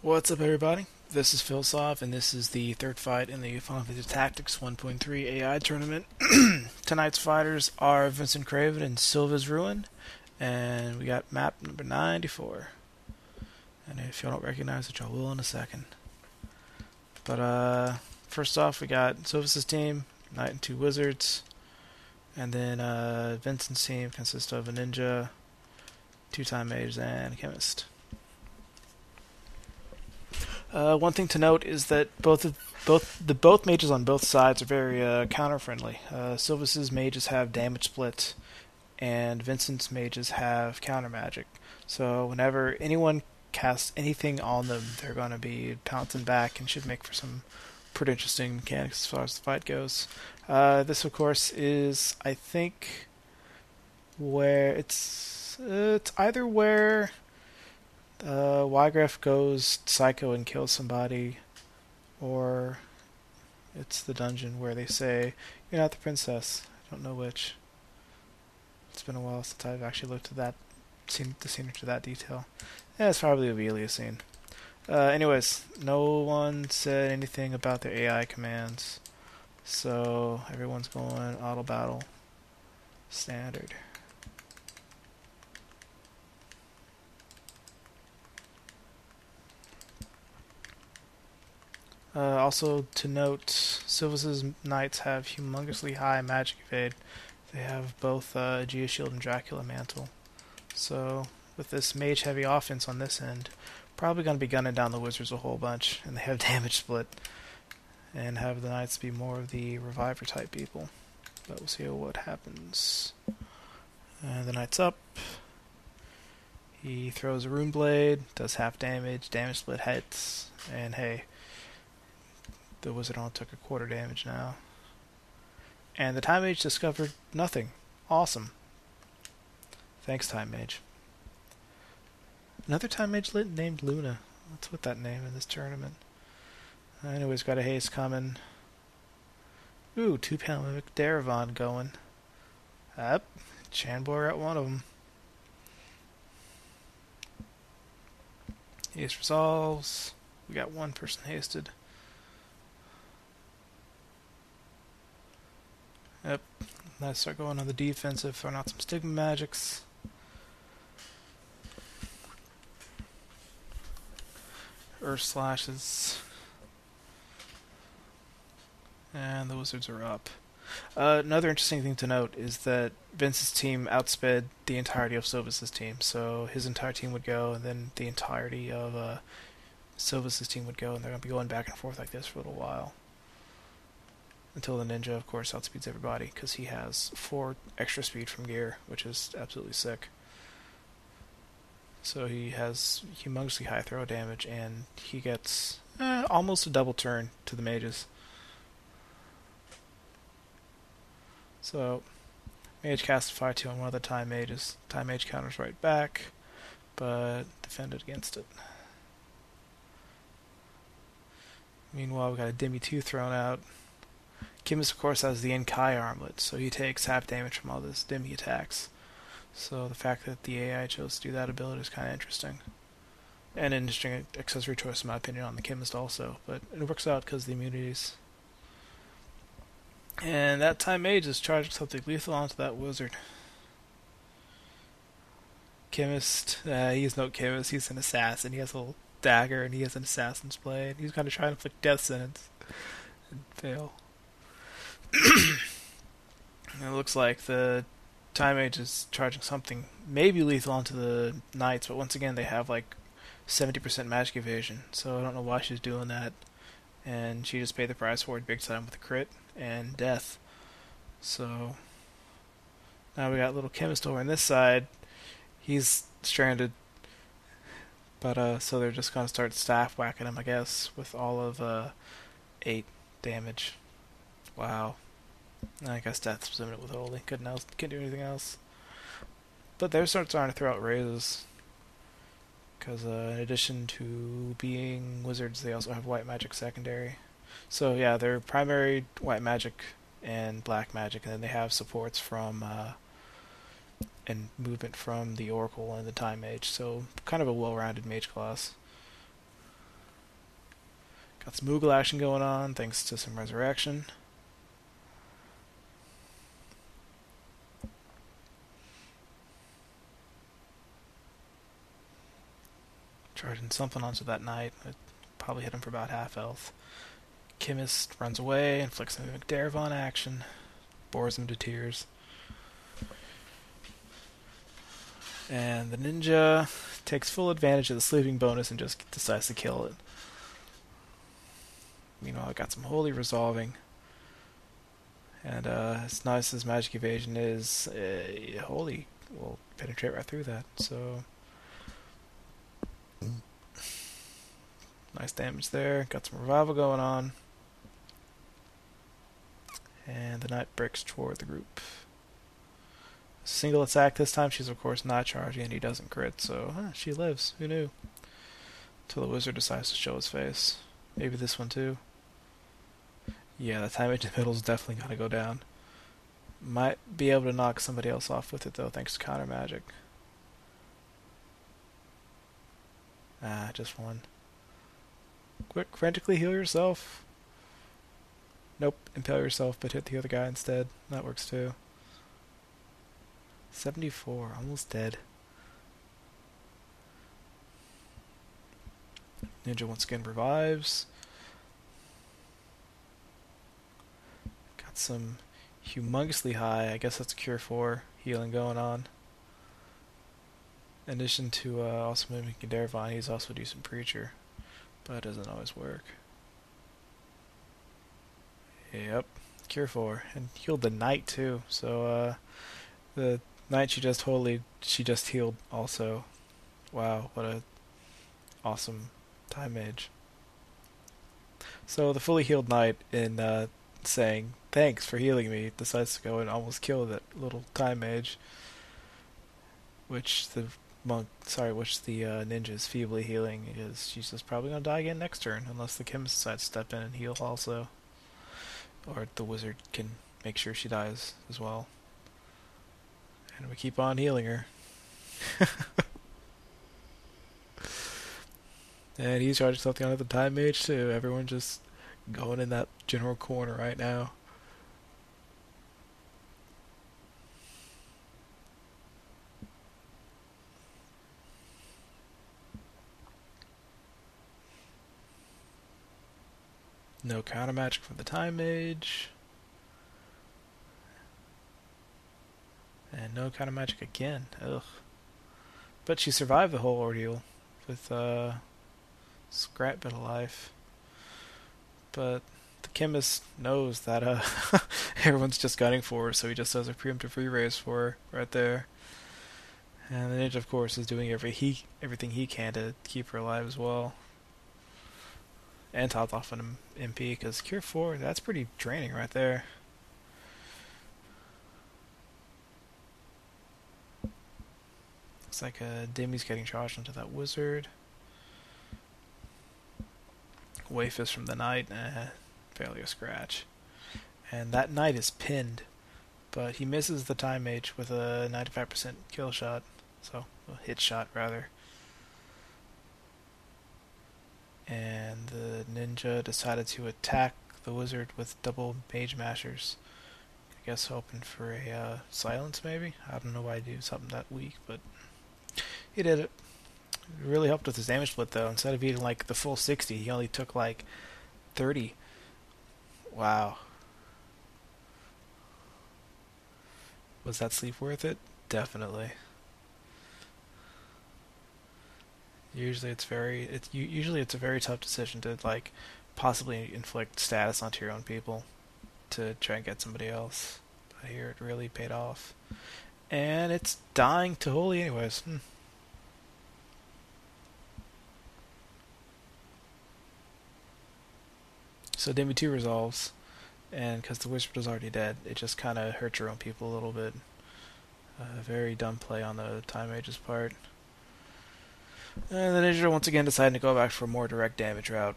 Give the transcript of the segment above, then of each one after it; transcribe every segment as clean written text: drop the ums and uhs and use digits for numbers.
What's up, everybody? This is Philsov, and this is the third fight in the Final Fantasy Tactics 1.3 AI tournament. Tonight's fighters are VincentCraven and SilvasRuin, and we got map number 94. And if y'all don't recognize it, y'all will in a second. But first off, we got Silvas' team, Knight and two Wizards, and then Vincent's team consists of a Ninja, two Time Mages, and a Chemist. One thing to note is that both mages on both sides are very counter friendly. Silvas's mages have damage split, and Vincent's mages have counter magic. So whenever anyone casts anything on them, they're going to be pouncing back and should make for some pretty interesting mechanics as far as the fight goes. This, of course, is I think where it's either where Wygraf goes psycho and kills somebody, or it's the dungeon where they say, "You're not the princess." I don't know which. It's been a while since I've actually looked at the scene to that detail. Yeah, it's probably a Ovelia scene. Anyways, no one said anything about their AI commands, so everyone's going auto battle standard. Also to note, Silvas's knights have humongously high magic evade. They have both Geoshield and Dracula Mantle. So with this mage heavy offense on this end, probably going to be gunning down the wizards a whole bunch, and they have damage split, and have the knights be more of the reviver type people. But we'll see what happens. And the knight's up. He throws a rune blade, does half damage, damage split hits, and hey, the wizard only took a quarter damage now. And the Time Mage discovered nothing. Awesome. Thanks, Time Mage. Another Time Mage named Luna. What's with that name in this tournament? Anyways, got a haste coming. Ooh, 2-pound Mimic Darevon going. Up. Chanbor at one of them. Haste resolves. We got one person hasted. Yep. Let's start going on the defensive, throwing out some Stigma magics. Earth slashes. And the wizards are up. Another interesting thing to note is that Vince's team outsped the entirety of Silvas's team. So his entire team would go, and then the entirety of Silvas's team would go, and they're going to be going back and forth like this for a little while. Until the ninja, of course, outspeeds everybody, because he has 4 extra speed from gear, which is absolutely sick. So he has humongously high throw damage, and he gets almost a double turn to the mages. So, mage casts Fire 2 on one of the Time Mages. Time Mage counters right back, but defended against it. Meanwhile, we got a Demi 2 thrown out. Chemist, of course, has the Inkai armlet, so he takes half damage from all this Demi attacks. So the fact that the AI chose to do that ability is kind of interesting. And an interesting accessory choice, in my opinion, on the Chemist also. But it works out because of the immunities. And that Time Mage is charging something lethal onto that wizard. Chemist, he's no chemist, he's an assassin. He has a little dagger and he has an assassin's blade. He's kind of trying to inflict death sentence and fail. It looks like the Time Mage is charging something maybe lethal onto the knights, but once again they have like 70% magic evasion, so I don't know why she's doing that. And she just paid the price for it big time with a crit and death. So now we got little Chemist over on this side. He's stranded, but so they're just gonna start staff whacking him, I guess, with all of 8 damage. Wow. I guess death was imminent with Holy. Couldn't do anything else. But they're starting to throw out raises. Because in addition to being wizards, they also have white magic secondary. So yeah, they're primary white magic and black magic, and then they have supports from and movement from the Oracle and the Time Mage. So kind of a well-rounded mage class. Got some Moogle action going on thanks to some resurrection. Charging something onto that knight. It probably hit him for about half health. Chemist runs away, inflicts a McDarevon action, bores him to tears. And the ninja takes full advantage of the sleeping bonus and just decides to kill it. Meanwhile, I got some holy resolving. And as nice as magic evasion is, holy will penetrate right through that. So nice damage there. Got some revival going on. And the knight breaks toward the group. Single attack this time. She's of course not charging and he doesn't crit, so she lives. Who knew? Until the wizard decides to show his face. Maybe this one too. Yeah, the time in the middle is definitely gonna go down. Might be able to knock somebody else off with it though, thanks to counter magic. Just one. Quick, frantically heal yourself. Nope, impale yourself, but hit the other guy instead. That works too. 74, almost dead. Ninja once again revives. Got some humongously high, I guess that's a cure 4 healing going on. In addition to also mimicking Darevon, he's also a decent preacher, but it doesn't always work. Yep, cure 4, and healed the knight too. So the knight she just healed also. Wow, what a awesome time mage. So the fully healed knight, in saying thanks for healing me, decides to go and almost kill that little time mage, which the ninja is feebly healing, because she's just probably gonna die again next turn unless the chemist decides to step in and heal also, or the wizard can make sure she dies as well. And we keep on healing her. And he's charging something onto the time mage too. Everyone just going in that general corner right now. No counter magic from the time mage. And no counter magic again. Ugh. But she survived the whole ordeal with scrap bit of life. But the chemist knows that everyone's just gunning for her, so he just does a preemptive free raise for her right there. And the ninja, of course, is doing everything he can to keep her alive as well. And top off an MP, because Cure 4, that's pretty draining right there. Looks like Demi's getting charged into that wizard. Wave Fist from the knight, barely a scratch. And that knight is pinned, but he misses the time mage with a 95% kill shot. So, a hit shot rather. And the ninja decided to attack the wizard with double mage mashers. I guess hoping for a silence maybe? I don't know why he'd do something that weak, but he did it. It really helped with his damage split though. Instead of eating like the full 60, he only took like 30. Wow. Was that sleep worth it? Definitely. Usually it's a very tough decision to like possibly inflict status onto your own people to try and get somebody else. But here it really paid off. And it's dying to holy anyways. So Demi 2 resolves, and because the wizard was already dead, it just kind of hurt your own people a little bit. Very dumb play on the time mage's part. And the ninja once again deciding to go back for a more direct damage route.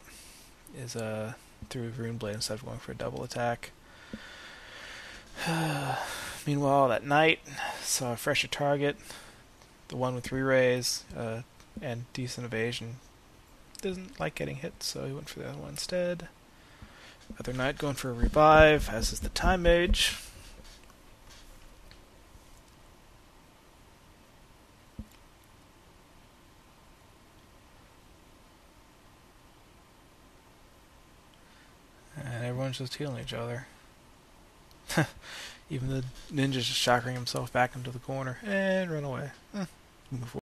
Is through Rune Blade instead of going for a double attack. Meanwhile, that knight saw a fresher target, the one with 3 rays and decent evasion, doesn't like getting hit, so he went for the other one instead. Other knight going for a revive, as is the time mage. And everyone's just healing each other. Even the ninja's just shockering himself back into the corner and run away. Move forward.